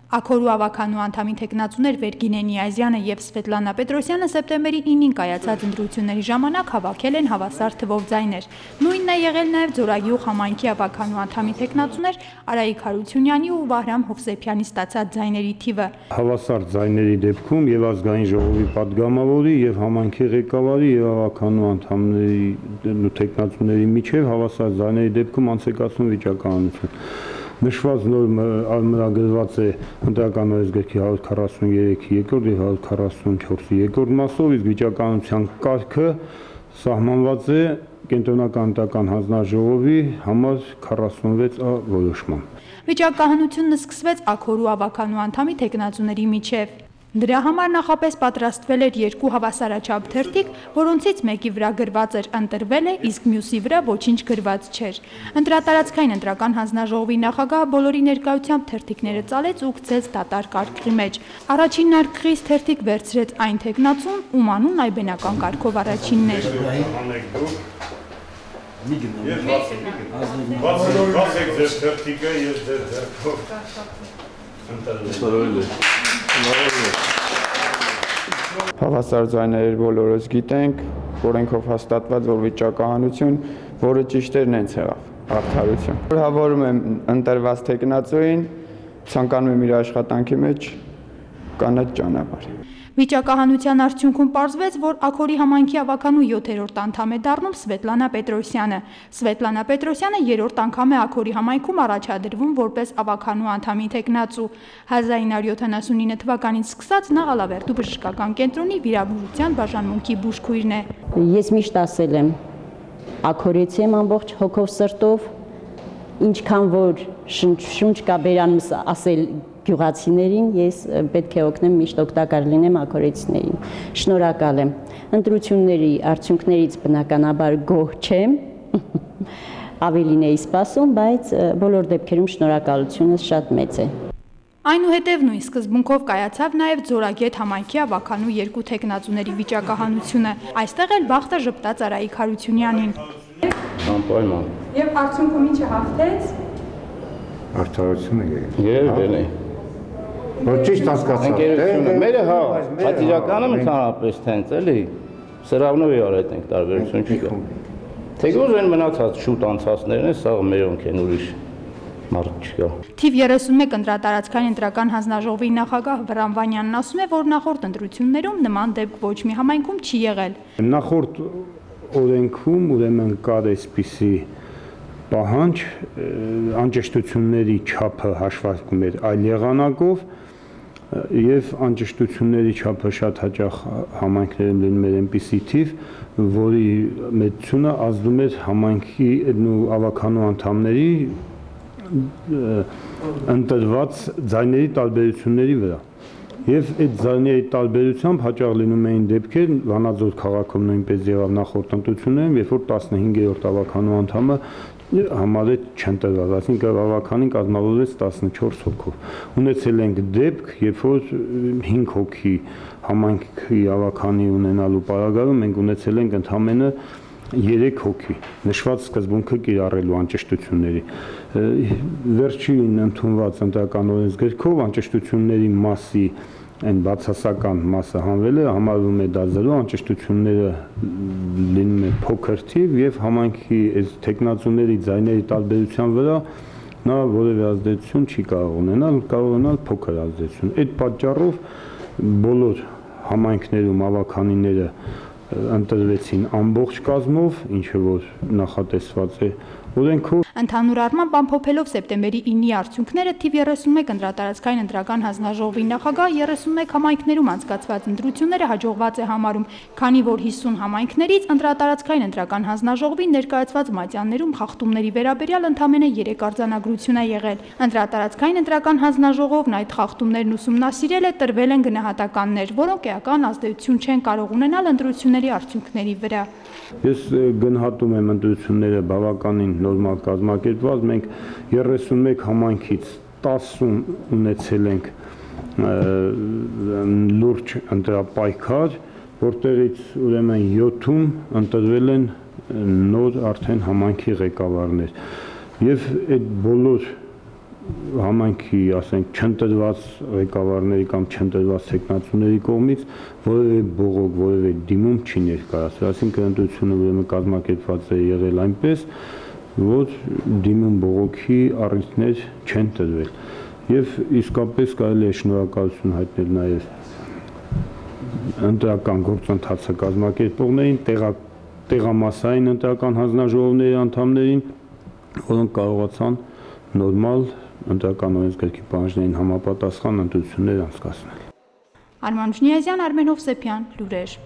Աքորու ավականու անդամի թեկնածուներ Վերգինե Նիազյանը և Սվետլանա Պետրոսյանը սեպտեմբերի 9-ին կայացած ընտրությունների ժամանակ հավաքել են հավասար թվով ձայներ։ Նույնն է եղել նաև Ձորագյուղ համայնքի ավականու անդամի թեկնածուներ Արայիկ Հարությունյանի ու Վահրամ Հովսեփյանի ստացած ձայների թիվը։ Հավասար ձայների դեպքում և ազգային ժողովի պատգամավորի և համայնքի ղեկավարի և ավականու անդամների ու թեկնածուների միջև հավասար ձայների դեպքում անցեկացնում վիճակահանություն։ Նշված նորմը արմրագրված է Ընտրական օրենսգրքի 143-ի երկրորդ և 144-ի երկրորդ մասով, իսկ վիճակահանության կարգը սահմանված է Կենտրոնական ընտրական հանձնաժողովի համար 46A որոշմամբ։ Վիճակահանությունն սկսվեց Աքորու ավականու անդամի թեկնածուների միջև։ Դրա համար նախապես պատրաստվել էր երկու հավասարաչափ թերթիկ, որոնցից մեկի վրա գրված էր «Ընտրվել է», իսկ մյուսի վրա ոչինչ գրված չէր։ Ընտրատարածքային ընտրական հանձնաժողովի նախագահը բոլորի ներկայությամբ թերթիկները ծալեց ու գցեց դատարկ արկղի մեջ։ Առաջինն արկղից թերթիկ վերցրեց այն թեկնածուն, ում անունն այբենական կարգով առաջինն էր։ Բացեք ձեր թերթիկը և ձեր ձեռքով ընտրվել է։ Հավասար ձայներ բոլորս գիտենք, օրենքով հաստատված որ վիճակահանություն, որը ճիշտ էր նենց եղավ արդարություն։ Շնորհավորում եմ ընտրված թեկնածուին, ցանկանում եմ իր աշխատանքի մեջ կանաչ ճանապարհ։ Վիճակահանության արդյունքում պարզվեց, որ Աքորի համայնքի ավականու 7-րդ անդամ է դառնում Սվետլանա Պետրոսյանը։ Սվետլանա Պետրոսյանը 3-րդ անգամ է Աքորի համայնքում առաջադրվում որպես ավականու անդամի թեկնածու։ 1979 թվականից սկսած նա Ալավերդու բժշկական կենտրոնի վիրաբուժության բաժանմունքի բուժքույրն է։ Ես միշտ ասել եմ, աքորեցի եմ ամբողջ հոգով սրտով, ինչքան որ շունչ կա բերանս ասել գյուղացիներին, ես պետք է օգնեմ, միշտ օգտակար լինեմ աքորեցիներին։ Շնորհակալ եմ։ Ընտրությունների արդյունքներից բնականաբար գոհ չեմ, ավելին էի սպասում, բայց բոլոր դեպքերում շնորհակալությունս շատ մեծ է։ Այնուհետև նույն սկզբունքով կայացավ նաև Ձորագետ համայնքի ավականու երկու թեկնածուների վիճակահանությունը։ Այստեղ էլ բախտը ժպտաց Արայիկ Հարությունյանին։ Անպայման։ Եվ արդյունքում ինչը հաղթեց։ Արդարությունը Երևել է։ Որ ճիշտ հասկացա։ Ընկերությունը մերը հա, բայց իրականում ընդհանրապես տենց էլի սրավնով արդ ենք տարբերություն չկա։ Թեկուզ են մնացած շուտ անցածներն են, սա մերոնք են ուրիշ մարդ չկա։ Թիվ 31 ընտրատարածքային ընտրական հանձնաժողովի նախագահ Վրամ Վանյանն ասում է, որ նախորդ ընտրություններում նման դեպք ոչ մի համայնքում չի եղել։ Նախորդ օրենքում ուրեմն կար այսպիսի պահանջ, անճշտությունների չափը հաշվարկում էր այլ եղանակով և անճշտությունների չափը շատ հաճախ համայնքներում լինում էր այնպիսի թիվ, որի մեծությունը ազդում էր համայնքի ու ավականու անդամների ընտրված ձայների տարբերությունների վրա։ Եվ այդ ձայների տարբերությամբ հաճախ լինում էին դեպքեր, Վանաձոր քաղաքում նույնպես եղավ նախորդ ընտրություններում, երբ որ 15-րդ ավականու անդամը համարետ չընտրված, այսինքն ավականին կազմավորվեց 14 հոգով։ Ունեցել ենք դեպք, երբ որ 5 հոգի համայնքի ավականի ունենալու պարագայում մենք ունեցել ենք ընդամենը 3 հոգի, նշված սկզբունքը կիրառելու անճշտությունների։ Վերջին ընդունված ընտրական օրենսգրքով անճշտությունների մասի այն բացասական մասը հանվել է, համարվում է դա 0, անճշտությունները լինում է փոքր թիվ և համայնքի թեկնածուների ձայների տարբերության վրա նա որևէ ազդեցություն չի կարող ունենալ փոքր ազդեցություն։ Այդ պատճառով բոլոր համայնքներում ավականիները ընտրվեցին ամբողջ կազմով, ինչը որ նախատեսված է օրենքով։ Ընդհանուր առմամբ ամփոփելով սեպտեմբերի 9-ի արդյունքները, թիվ 31 ընտրատարածքային ընտրական հանձնաժողովի նախագահ 31 համայնքներում անցկացված ընտրությունները հաջողված է համարում, քանի որ 50 համայնքներից ընտրատարածքային ընտրական հանձնաժողովի ներկայացված մատյաններում խախտումների վերաբերյալ ընդամենը 3 արձանագրություն է եղել։ Ընտրատարածքային ընտրական հանձնաժողովն այդ խախտումներն ուսումնասիրել է, տրվել են գնահատականներ, որոնք էական ազդեցություն չեն կարող ունենալ ընտրությունների արդյունքների վրա։ Ես գնահատում եմ ընտրությունները բավականին նորմալ կազմակերպված, մենք 31 համայնքից 10 ունեցել ենք լուրջ ընտրապայքար, որտեղից ուրեմն 7-ում ընտրվել են նոր արդեն համայնքի ղեկավարներ։ Եվ այդ բոլոր համայնքի, ասենք, չընտրված ղեկավարների կամ չընտրված տեխնացուների կողմից որևէ բողոք, որևէ դիմում չի ներկայացվել, այսինքն ընտրությունը ուրեմն կազմակերպված է եղել այնպես, որ դիմում բողոքի առիթներ չեն տրվել եւ իսկապես կարելի է շնորհակալություն հայտնել նաեւ ընտրական գործընթացը կազմակերպողներին, տեղամասային ընտրական հանձնաժողովների անդամներին, որոնք կարողացան նորմալ ընտրական օրենսգրքի պահանջներին համապատասխան ընտրություններ անցկացնել։ Արման Ժնիազյան, Արմեն Հովսեփյան, լուրեր։